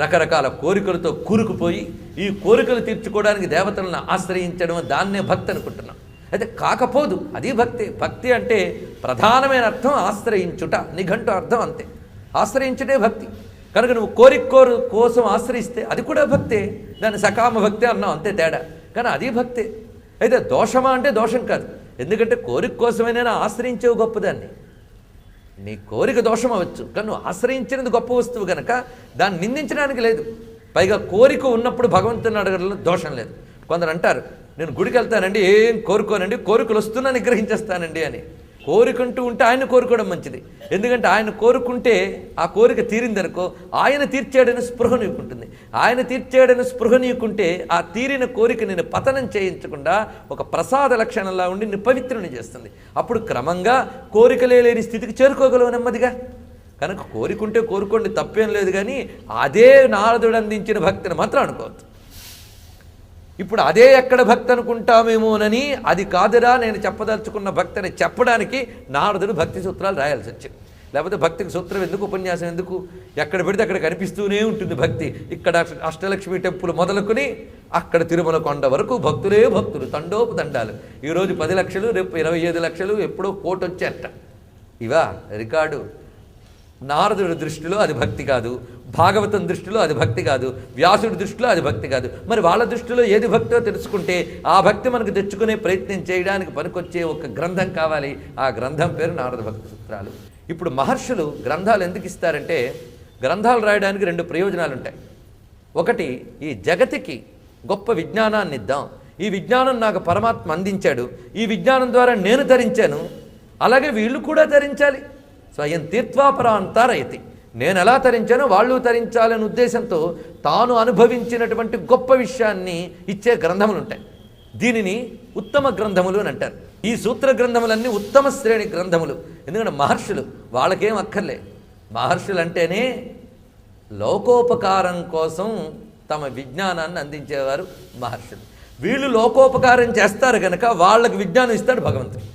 రకరకాల కోరికలతో కూరుకుపోయి ఈ కోరికలు తీర్చుకోవడానికి దేవతలను ఆశ్రయించడం, దాన్నే భక్తి అనుకుంటున్నాం. అయితే కాకపోదు, అది భక్తి. భక్తి అంటే ప్రధానమైన అర్థం ఆశ్రయించుట, నిఘంటు అర్థం అంతే. ఆశ్రయించుటే భక్తి. కనుక నువ్వు కోసం ఆశ్రయిస్తే అది కూడా భక్తే. దాన్ని సకామ భక్తి అన్నాం, అంతే తేడా. కానీ అది భక్తే. అయితే దోషమా అంటే దోషం కాదు. ఎందుకంటే కోరిక కోసమైనా ఆశ్రయించేవు గొప్పదాన్ని. నీ కోరిక దోషం అవ్వచ్చు, కానీ నువ్వు ఆశ్రయించినది గొప్ప వస్తువు కనుక దాన్ని నిందించడానికి లేదు. పైగా కోరిక ఉన్నప్పుడు భగవంతుని అడగడంలో దోషం లేదు. కొందరు అంటారు, నేను గుడికి వెళ్తానండి, ఏం కోరుకోనండి, కోరికలు వస్తున్నా నిగ్రహించేస్తానండి అని. కోరికంటూ ఉంటే ఆయన కోరుకోవడం మంచిది. ఎందుకంటే ఆయన కోరుకుంటే ఆ కోరిక తీరిందనుకో, ఆయన తీర్చాడని స్పృహ నీకుంటుంది. ఆయన తీర్చాడని స్పృహ నీకుంటే ఆ తీరిన కోరిక నేను పతనం చేయించకుండా ఒక ప్రసాద లక్షణంలా ఉండి నిన్ను పవిత్రుని చేస్తుంది. అప్పుడు క్రమంగా కోరికలే లేని స్థితికి చేరుకోగలవు నెమ్మదిగా. కనుక కోరికుంటే కోరుకోండి, తప్పేం లేదు. కానీ అదే నారదుడు అందించిన భక్తిని మాత్రం అనుకోవద్దు. ఇప్పుడు అదే ఎక్కడ భక్తి అనుకుంటామేమోనని, అది కాదురా నేను చెప్పదలుచుకున్న భక్తిని చెప్పడానికి నారదుడు భక్తి సూత్రాలు రాయాల్సి వచ్చింది. లేకపోతే భక్తికి సూత్రం ఎందుకు, ఉపన్యాసం ఎందుకు? ఎక్కడ పెడితే అక్కడ కనిపిస్తూనే ఉంటుంది భక్తి. ఇక్కడ అష్టలక్ష్మి టెంపుల్ మొదలుకొని అక్కడ తిరుమల కొండ వరకు భక్తులే భక్తులు, తండోపు తండాలు. ఈరోజు 10 లక్షలు, రేపు 25 లక్షలు, ఎప్పుడో 1 కోటి వచ్చేట. ఇవా రికార్డు. నారదుడి దృష్టిలో అది భక్తి కాదు, భాగవతం దృష్టిలో అది భక్తి కాదు, వ్యాసుడి దృష్టిలో అది భక్తి కాదు. మరి వాళ్ళ దృష్టిలో ఏది భక్తో తెలుసుకుంటే ఆ భక్తి మనకు తెచ్చుకునే ప్రయత్నం చేయడానికి పనికొచ్చే ఒక గ్రంథం కావాలి. ఆ గ్రంథం పేరు నారద భక్తి సూత్రాలు. ఇప్పుడు మహర్షులు గ్రంథాలు ఎందుకు ఇస్తారంటే, గ్రంథాలు రాయడానికి 2 ప్రయోజనాలు ఉంటాయి. ఒకటి, ఈ జగతికి గొప్ప విజ్ఞానాన్ని ఇద్దాం, ఈ విజ్ఞానం నాకు పరమాత్మ అందించాడు, ఈ విజ్ఞానం ద్వారా నేను ధరించాను, అలాగే వీళ్ళు కూడా ధరించాలి. స్వయం తీర్థాపరాంతారయతి, నేను ఎలా తరించానో వాళ్ళు తరించాలనే ఉద్దేశంతో తాను అనుభవించినటువంటి గొప్ప విషయాన్ని ఇచ్చే గ్రంథములు ఉంటాయి. దీనిని ఉత్తమ గ్రంథములు అని అంటారు. ఈ సూత్ర గ్రంథములన్నీ ఉత్తమ శ్రేణి గ్రంథములు. ఎందుకంటే మహర్షులు వాళ్ళకేం అక్కర్లే. మహర్షులు అంటేనే లోకోపకారం కోసం తమ విజ్ఞానాన్ని అందించేవారు మహర్షులు. వీళ్ళు లోకోపకారం చేస్తారు కనుక వాళ్ళకి విజ్ఞానం ఇస్తాడు భగవంతుడు.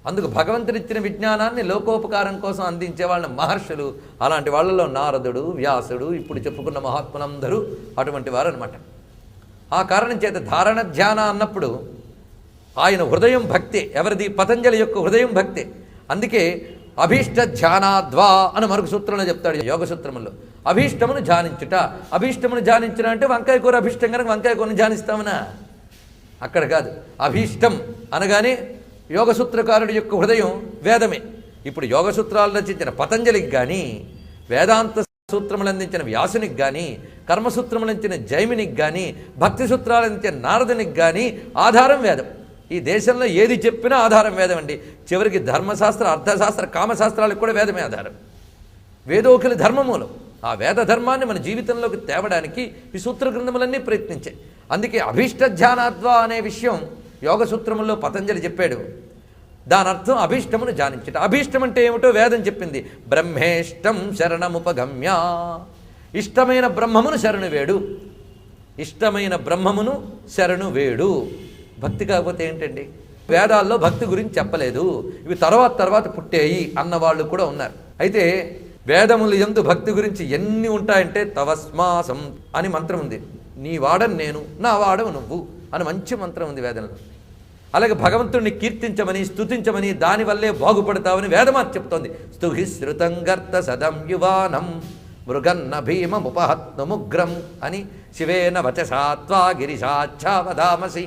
అందుకు భగవంతుడు ఇచ్చిన విజ్ఞానాన్ని లోకోపకారం కోసం అందించే వాళ్ళని మహర్షులు. అలాంటి వాళ్ళలో నారదుడు, వ్యాసుడు, ఇప్పుడు చెప్పుకున్న మహాత్ములందరూ అటువంటి వారు అనమాట. ఆ కారణం చేత ధారణ ధ్యాన అన్నప్పుడు ఆయన హృదయం భక్తే. ఎవరిది? పతంజలి యొక్క హృదయం భక్తే. అందుకే అభీష్ట ధ్యానాద్వా అని మరొక సూత్రంలో చెప్తాడు యోగ సూత్రములో. అభీష్టమును ధ్యానించుట. అభీష్టమును ధ్యానించుట అంటే వంకాయ కూర అభీష్టం కనుక వంకాయ కూరను ధ్యానిస్తామనా? అక్కడ కాదు. అభీష్టం అనగానే యోగసూత్రకారుడి యొక్క హృదయం వేదమే. ఇప్పుడు యోగసూత్రాలు రచించిన పతంజలికి కానీ, వేదాంత సూత్రములు అందించిన వ్యాసునికి కానీ, కర్మసూత్రములు అందించిన జైమినికి కానీ, భక్తి సూత్రాలు అందించిన నారదునికి కానీ ఆధారం వేదం. ఈ దేశంలో ఏది చెప్పినా ఆధారం వేదం అండి. చివరికి ధర్మశాస్త్ర, అర్థశాస్త్ర, కామశాస్త్రాలకు కూడా వేదమే ఆధారం. వేదోఖిల ధర్మమూలం. ఆ వేద ధర్మాన్ని మన జీవితంలోకి తేవడానికి ఈ సూత్ర గ్రంథములన్నీ ప్రయత్నించాయి. అందుకే అభీష్ట ధ్యానాద్వా అనే విషయం యోగ సూత్రముల్లో పతంజలి చెప్పాడు. దాని అర్థం అభీష్టమును ధ్యానించట. అభీష్టం అంటే ఏమిటో వేదం చెప్పింది. బ్రహ్మేష్టం శరణముపగమ్య, ఇష్టమైన బ్రహ్మమును శరణు వేడు. ఇష్టమైన బ్రహ్మమును శరణు వేడు. భక్తి కాకపోతే ఏంటండి? వేదాల్లో భక్తి గురించి చెప్పలేదు, ఇవి తర్వాత పుట్టేయి అన్నవాళ్ళు కూడా ఉన్నారు. అయితే వేదములు యందు భక్తి గురించి ఎన్ని ఉంటాయంటే, తవస్మాసం అని మంత్రం ఉంది. నీ వాడని నేను, నా వాడవు నువ్వు అని మంచి మంత్రం ఉంది వేదంలో. అలాగే భగవంతుడిని కీర్తించమని, స్తుతించమని, దానివల్లే బాగుపడతావని వేదమాత చెప్తోంది. స్తుహి శృతంగర్త సదం యువానం మృగన్న భీమముపహత్నుముగ్రం అని శివేన వచసాత్వా గిరిశాచ్ఛావధామసి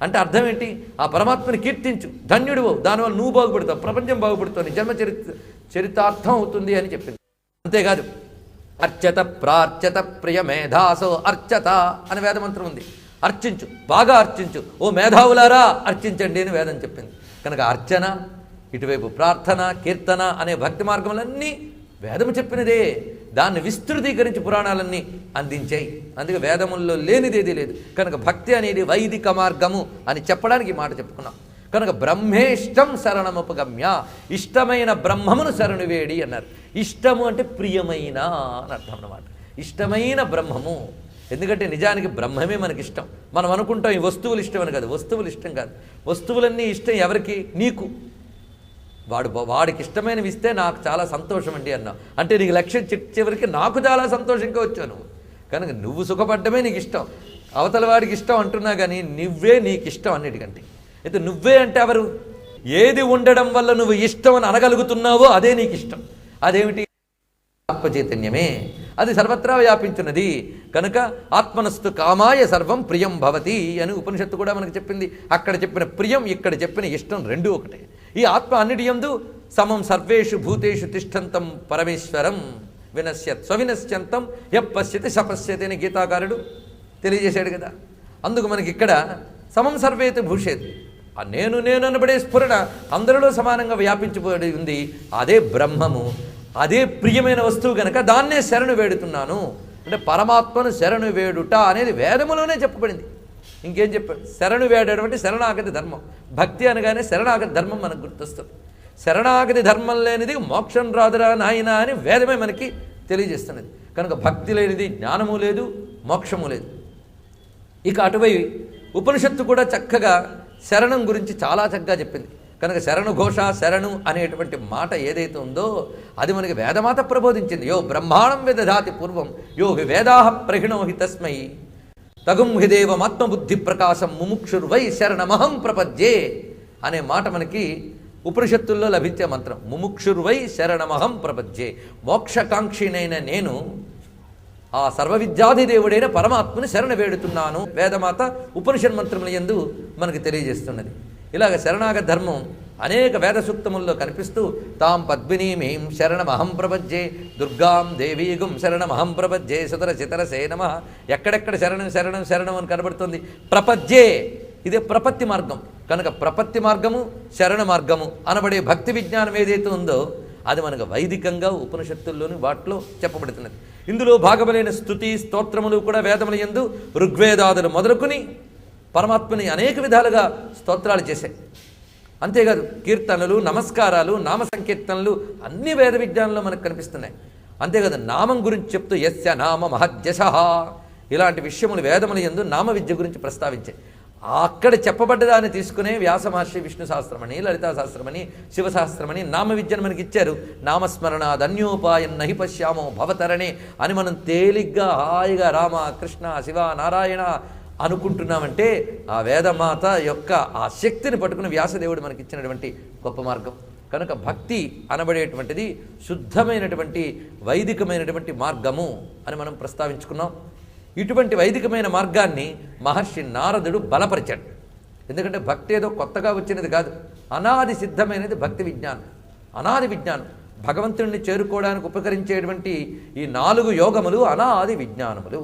అంటే అర్థం ఏంటి? ఆ పరమాత్మని కీర్తించు, ధన్యుడివో, దానివల్ల నువ్వు బాగుపడతావు, ప్రపంచం బాగుపడుతావు, నీ జన్మ చరితార్థం అవుతుంది అని చెప్పింది. అంతేకాదు, అర్చత ప్రార్చత ప్రియ మేధాసో అర్చత అని వేదమంత్రం ఉంది. అర్చించు, బాగా అర్చించు, ఓ మేధావులారా అర్చించండి అని వేదం చెప్పింది. కనుక అర్చన, ఇటువైపు ప్రార్థన, కీర్తన అనే భక్తి మార్గములన్నీ వేదము చెప్పినదే. దాన్ని విస్తృతీకరించి పురాణాలన్నీ అందించాయి. అందుకే వేదముల్లో లేనిదేదీ లేదు. కనుక భక్తి అనేది వైదిక మార్గము అని చెప్పడానికి మాట చెప్పుకున్నాం. కనుక బ్రహ్మేష్టం శరణముపగమ్య, ఇష్టమైన బ్రహ్మమును శరణు వేడి అన్నారు. ఇష్టము అంటే ప్రియమైన అని అర్థం అన్నమాట. ఇష్టమైన బ్రహ్మము. ఎందుకంటే నిజానికి బ్రహ్మమే మనకి ఇష్టం. మనం అనుకుంటాం ఈ వస్తువులు ఇష్టమని కాదు. వస్తువులు ఇష్టం కాదు. వస్తువులన్నీ ఇష్టం ఎవరికి? నీకు. వాడికి ఇష్టమైనవి ఇస్తే నాకు చాలా సంతోషం అండి అన్నావు అంటే నీకు లక్ష్యం చివరికి నాకు చాలా సంతోషంగా వచ్చాను. కనుక నువ్వు సుఖపడ్డమే నీకు ఇష్టం, అవతల వాడికి ఇష్టం అంటున్నా కానీ నువ్వే నీకు ఇష్టం అన్నిటికంటే. అయితే నువ్వే అంటే ఎవరు? ఏది ఉండడం వల్ల నువ్వు ఇష్టం అని అనగలుగుతున్నావో అదే నీకు ఇష్టం. అదేమిటి? ఆత్మచైతన్యమే. అది సర్వత్రా వ్యాపించున్నది. కనుక ఆత్మనస్తు కామాయ సర్వం ప్రియం భవతి అని ఉపనిషత్తు కూడా మనకు చెప్పింది. అక్కడ చెప్పిన ప్రియం, ఇక్కడ చెప్పిన ఇష్టం రెండూ ఒకటే. ఈ ఆత్మ అన్నిటి యందు సమం సర్వేషు భూతేషు తిష్టంతం పరమేశ్వరం వినశ్యత్ స్వవినశ్యంతం యపశ్యతి సపశ్యతి అని గీతాకారుడు తెలియజేశాడు కదా. అందుకు మనకి ఇక్కడ సమం సర్వేతి భూషేది, ఆ నేను అనబడే స్ఫురణ అందరిలో సమానంగా వ్యాపించిపోయి ఉంది. అదే బ్రహ్మము, అదే ప్రియమైన వస్తువు కనుక దాన్నే శరణు వేడుతున్నాను అంటే పరమాత్మను శరణు వేడుట అనేది వేదములోనే చెప్పబడింది. ఇంకేం చెప్పాడు? శరణు వేడడం అంటే శరణాగతి ధర్మం. భక్తి అనగానే శరణాగతి ధర్మం మనకు గుర్తొస్తుంది. శరణాగతి ధర్మం లేనిది మోక్షం రాదురా నాయన అని వేదమే మనకి తెలియజేస్తున్నది. కనుక భక్తి లేనిది జ్ఞానము లేదు, మోక్షము లేదు. ఇక అటువై ఉపనిషత్తు కూడా చక్కగా శరణం గురించి చాలా చక్కగా చెప్పింది. కనుక శరణు ఘోష, శరణు అనేటువంటి మాట ఏదైతే ఉందో అది మనకి వేదమాత ప్రబోధించింది. యో బ్రహ్మాణం వేదధాతి పూర్వం యో హి వేదాహ ప్రహిణో హి తస్మై తగుం హిదేవమాత్మబుద్ధి ప్రకాశం ముముక్షుర్వై శరణమహం ప్రపద్యే అనే మాట మనకి ఉపనిషత్తుల్లో లభించే మంత్రం. ముముక్షుర్వై శరణమహం ప్రపద్యే. మోక్షకాంక్షినైన నేను ఆ సర్వవిద్యాధిదేవుడైన పరమాత్మని శరణ వేడుతున్నాను వేదమాత ఉపనిషత్ మంత్రముల యందు మనకు తెలియజేస్తున్నది. ఇలాగ శరణాగత ధర్మం అనేక వేద సూక్తముల్లో కనిపిస్తూ తాం పద్మినీమీం శరణమహం ప్రపద్యే దుర్గాం దేవీగుం శరణమహం ప్రపద్యే సుతర చితరసే నమః. ఎక్కడెక్కడ శరణం శరణం శరణం అని కనబడుతుంది. ప్రపద్యే ఇదే ప్రపత్తి మార్గం. కనుక ప్రపత్తి మార్గము, శరణ మార్గము అనబడే భక్తి విజ్ఞానం ఏదైతే ఉందో అది మనకు వైదికంగా ఉపనిషత్తుల్లోని వాటిలో చెప్పబడుతున్నది. ఇందులో భాగములైన స్తుతి స్తోత్రములు కూడా వేదముల యందు ఋగ్వేదాదులు మొదలుకొని పరమాత్మని అనేక విధాలుగా స్తోత్రాలు చేశాయి. అంతేకాదు కీర్తనలు, నమస్కారాలు, నామ సంకీర్తనలు అన్ని వేద విజ్ఞానంలో మనకు కనిపిస్తున్నాయి. అంతేకాదు నామం గురించి చెప్తూ యస్య నామ మహద్యశః ఇలాంటి విషయములు వేదముల యందు నామ విద్య గురించి ప్రస్తావించాయి. అక్కడ చెప్పబడ్డదాన్ని తీసుకునే వ్యాస మహర్షి విష్ణు సహస్రమని, లలితా సహస్రమని, శివసహస్రమని నామ విద్యను మనకి ఇచ్చారు. నామస్మరణాద్ అన్యోపాయం నహి పశ్యామో భవతరణే అని మనం తేలిగ్గా హాయిగా రామ కృష్ణ శివ నారాయణ అనుకుంటున్నామంటే ఆ వేదమాత యొక్క ఆ శక్తిని పట్టుకుని వ్యాసదేవుడు మనకి ఇచ్చినటువంటి గొప్ప మార్గం. కనుక భక్తి అనబడేటువంటిది శుద్ధమైనటువంటి వైదికమైనటువంటి మార్గము అని మనం ప్రస్తావించుకున్నాం. ఇటువంటి వైదికమైన మార్గాన్ని మహర్షి నారదుడు బలపరిచాడు. ఎందుకంటే భక్తి ఏదో కొత్తగా వచ్చినది కాదు, అనాది సిద్ధమైనది భక్తి విజ్ఞానం. అనాది విజ్ఞానం భగవంతుడిని చేరుకోవడానికి ఉపకరించేటువంటి ఈ 4 యోగములు అనాది విజ్ఞానములు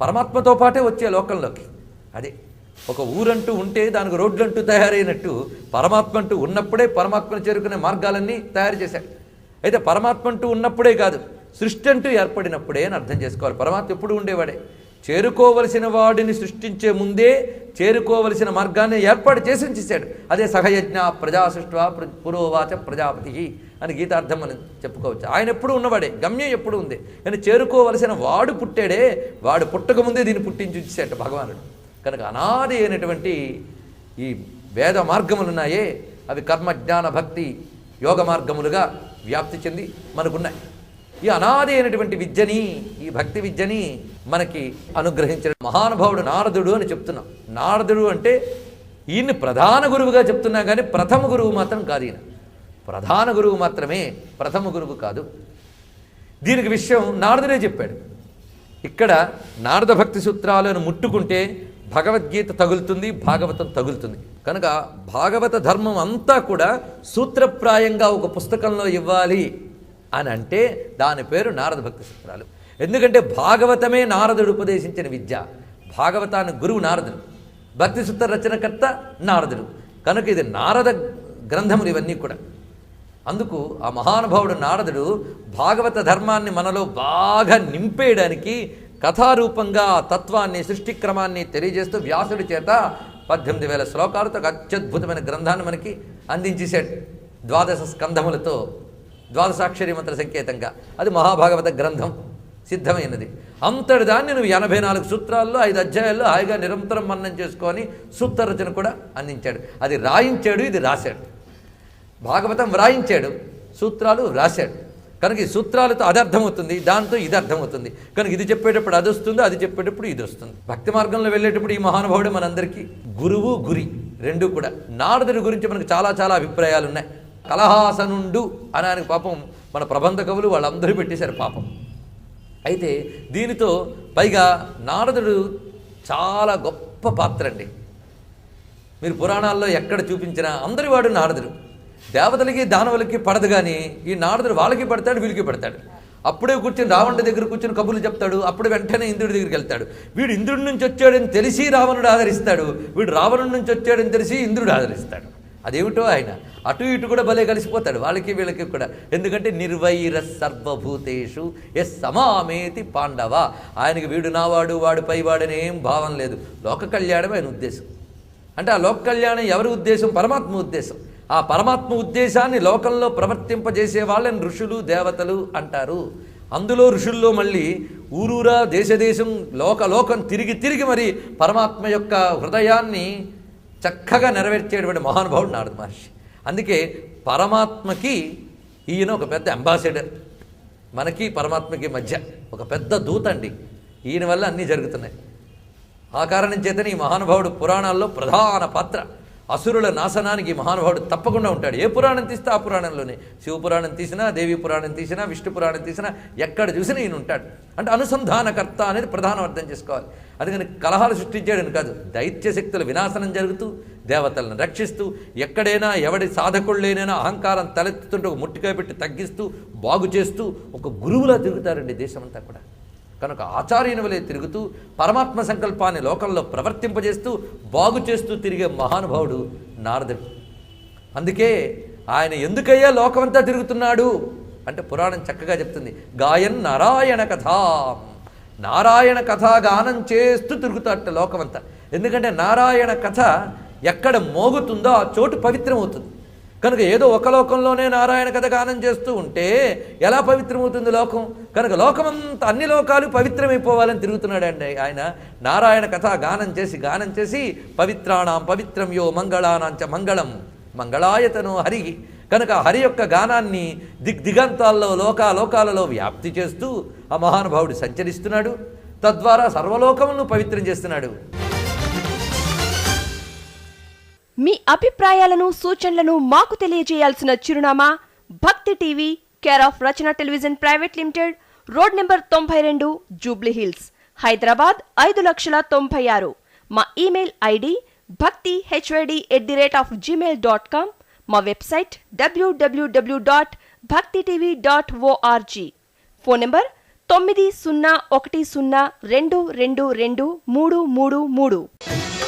పరమాత్మతో పాటే వచ్చే లోకంలోకి. అదే ఒక ఊరంటూ ఉంటే దానికి రోడ్లంటూ తయారైనట్టు పరమాత్మ అంటూ ఉన్నప్పుడే పరమాత్మను చేరుకునే మార్గాలన్నీ తయారు చేశాడు. అయితే పరమాత్మ అంటూ ఉన్నప్పుడే కాదు, సృష్టి అంటూ ఏర్పడినప్పుడే అని అర్థం చేసుకోవాలి. పరమాత్మ ఎప్పుడు ఉండేవాడే. చేరుకోవలసిన వాడిని సృష్టించే ముందే చేరుకోవలసిన మార్గాన్ని ఏర్పాటు చేసి ఉంచేశాడు. అదే సహయజ్ఞ ప్రజా సృష్ట్వా పురోవాచ ప్రజాపతి అని గీతార్థం మనం చెప్పుకోవచ్చు. ఆయన ఎప్పుడు ఉన్నవాడే, గమ్యం ఎప్పుడు ఉంది. కానీ చేరుకోవలసిన వాడు పుట్టాడే, వాడు పుట్టకముందే దీన్ని పుట్టించి ఉంచేశాడు భగవానుడు. కనుక అనాది అయినటువంటి ఈ వేద మార్గములున్నాయే అవి కర్మ జ్ఞాన భక్తి యోగ మార్గములుగా వ్యాప్తి చెంది మనకున్నాయి. ఈ అనాది అయినటువంటి విద్యని, ఈ భక్తి విద్యని మనకి అనుగ్రహించిన మహానుభావుడు నారదుడు అని చెప్తున్నాం. నారదుడు అంటే ఈయన్ని ప్రధాన గురువుగా చెప్తున్నా కానీ ప్రథమ గురువు మాత్రం కాదు. ఈయన ప్రధాన గురువు మాత్రమే, ప్రథమ గురువు కాదు. దీనికి విషయం నారదుడే చెప్పాడు. ఇక్కడ నారద భక్తి సూత్రాలను ముట్టుకుంటే భగవద్గీత తగులుతుంది, భాగవతం తగులుతుంది. కనుక భాగవత ధర్మం అంతా కూడా సూత్రప్రాయంగా ఒక పుస్తకంలో ఇవ్వాలి అని అంటే దాని పేరు నారద భక్తి సూత్రాలు. ఎందుకంటే భాగవతమే నారదుడు ఉపదేశించిన విద్య. భాగవతాన్ని గురువు నారదుడు, భక్తి సూత్ర రచనకర్త నారదుడు. కనుక ఇది నారద గ్రంథములు ఇవన్నీ కూడా. అందుకు ఆ మహానుభావుడు నారదుడు భాగవత ధర్మాన్ని మనలో బాగా నింపేయడానికి కథారూపంగా తత్వాన్ని, సృష్టిక్రమాన్ని తెలియజేస్తూ వ్యాసుడి చేత 18,000 శ్లోకాలతో ఒక అత్యద్భుతమైన గ్రంథాన్ని మనకి అందించేశాడు. 12 స్కంధములతో ద్వాదశాక్షరి మంత్ర సంకేతంగా అది మహాభాగవత గ్రంథం సిద్ధమైనది. అంతటి దాన్ని నువ్వు 84 సూత్రాల్లో 5 అధ్యాయాల్లో హాయిగా నిరంతరం మన్నం చేసుకొని సూత్ర రచన కూడా అందించాడు. అది రాయించాడు, ఇది రాశాడు. భాగవతం వ్రాయించాడు, సూత్రాలు రాశాడు. కనుక ఈ సూత్రాలతో అది అర్థమవుతుంది, దాంతో ఇది అర్థమవుతుంది. కనుక ఇది చెప్పేటప్పుడు అది వస్తుంది, అది చెప్పేటప్పుడు ఇది వస్తుంది. భక్తి మార్గంలో వెళ్ళేటప్పుడు ఈ మహానుభావుడు మనందరికీ గురువు, గురి రెండూ కూడా. నారదుడి గురించి మనకు చాలా చాలా అభిప్రాయాలు ఉన్నాయి. కలహాసనుండు అని పాపం మన ప్రబంధ కవులు వాళ్ళందరూ పెట్టేశారు పాపం. అయితే దీనితో పైగా నారదుడు చాలా గొప్ప పాత్ర అండి. మీరు పురాణాల్లో ఎక్కడ చూపించినా అందరి వాడు నారదుడు. దేవతలకి దానవులకి పడదు, కానీ ఈ నారదుడు వాళ్ళకి పడతాడు, వీళ్ళకి పడతాడు. అప్పుడే కూర్చొని రావణుడి దగ్గర కూర్చొని కబుర్లు చెప్తాడు. అప్పుడు వెంటనే ఇంద్రుడి దగ్గరికి వెళ్తాడు. వీడు ఇంద్రుడి నుంచి వచ్చాడని తెలిసి రావణుడు ఆదరిస్తాడు, వీడు రావణుడి నుంచి వచ్చాడని తెలిసి ఇంద్రుడు ఆదరిస్తాడు. అదేమిటో ఆయన అటు ఇటు కూడా భలే కలిసిపోతాడు, వాళ్ళకి వీళ్ళకి కూడా. ఎందుకంటే నిర్వైర సర్వభూతేషు ఎస్ సమామేతి పాండవ. ఆయనకి వీడు నావాడు, వాడు పైవాడని ఏం భావం లేదు. లోక కళ్యాణం ఆయన ఉద్దేశం. అంటే ఆ లోక కళ్యాణం ఎవరి ఉద్దేశం? పరమాత్మ ఉద్దేశం. ఆ పరమాత్మ ఉద్దేశాన్ని లోకంలో ప్రవర్తింపజేసే వాళ్ళని ఋషులు, దేవతలు అంటారు. అందులో ఋషుల్లో మళ్ళీ ఊరూరా, దేశదేశం, లోకం తిరిగి తిరిగి మరి పరమాత్మ యొక్క హృదయాన్ని చక్కగా నెరవేర్చేటువంటి మహానుభావుడు నారద మహర్షి. అందుకే పరమాత్మకి ఈయన ఒక పెద్ద అంబాసిడర్, మనకి పరమాత్మకి మధ్య ఒక పెద్ద దూత అండి. ఈయన వల్ల అన్నీ జరుగుతున్నాయి. ఆ కారణం చేతనే ఈ మహానుభావుడు పురాణాల్లో ప్రధాన పాత్ర. అసురుల నాశనానికి మహానుభావుడు తప్పకుండా ఉంటాడు. ఏ పురాణం తీస్తే ఆ పురాణంలోనే. శివపురాణం తీసినా, దేవీ పురాణం తీసినా, విష్ణు పురాణం తీసినా, ఎక్కడ చూసినా ఈయన ఉంటాడు. అంటే అనుసంధానకర్త అనేది ప్రధానం అర్థం చేసుకోవాలి. అందుకని కలహాలు సృష్టించాడని కాదు, దైత్య శక్తుల వినాశనం జరుగుతూ దేవతలను రక్షిస్తూ, ఎక్కడైనా ఎవడి సాధకుళ్ళైనా అహంకారం తలెత్తుతుంటే ఒక ముట్టికాయ పెట్టి తగ్గిస్తూ, బాగు చేస్తూ ఒక గురువులా తిరుగుతారండి దేశమంతా కూడా. కనుక ఆచార్యుని వలె తిరుగుతూ పరమాత్మ సంకల్పాన్ని లోకంలో ప్రవర్తింపజేస్తూ బాగు చేస్తూ తిరిగే మహానుభావుడు నారదుడు. అందుకే ఆయన ఎందుకయ్యా లోకమంతా తిరుగుతున్నాడు అంటే పురాణం చక్కగా చెప్తుంది. గాయన్ నారాయణ కథ, నారాయణ కథా గానం చేస్తూ తిరుగుతాట లోకమంతా. ఎందుకంటే నారాయణ కథ ఎక్కడ మోగుతుందో ఆ చోటు పవిత్రమవుతుంది. కనుక ఏదో ఒక లోకంలోనే నారాయణ కథ గానం చేస్తూ ఉంటే ఎలా పవిత్రమవుతుంది లోకం? కనుక లోకమంతా, అన్ని లోకాలు పవిత్రమైపోవాలని తిరుగుతున్నాడండి ఆయన. నారాయణ కథ గానం చేసి పవిత్రాణం పవిత్రం యో మంగళానాంచ మంగళం మంగళాయతనో హరి. కనుక హరి యొక్క గానాన్ని దిగ్దిగంతాల్లో లోకాలలో వ్యాప్తి చేస్తూ ఆ మహానుభావుడు సంచరిస్తున్నాడు. తద్వారా సర్వలోకములను పవిత్రం చేస్తున్నాడు. మీ అభిప్రాయాలను, సూచనలను మాకు తెలియజేయాల్సిన చిరునామా భక్తి TV, care of Rachana television private limited, road number 92, Jubilee hills, Hyderabad 5,96,000. మా ఇమెయిల్ ఐడి bhaktihyd@gmail.com. మా వెబ్సైట్ www.bhaktitv.org. Phone number 901012222333.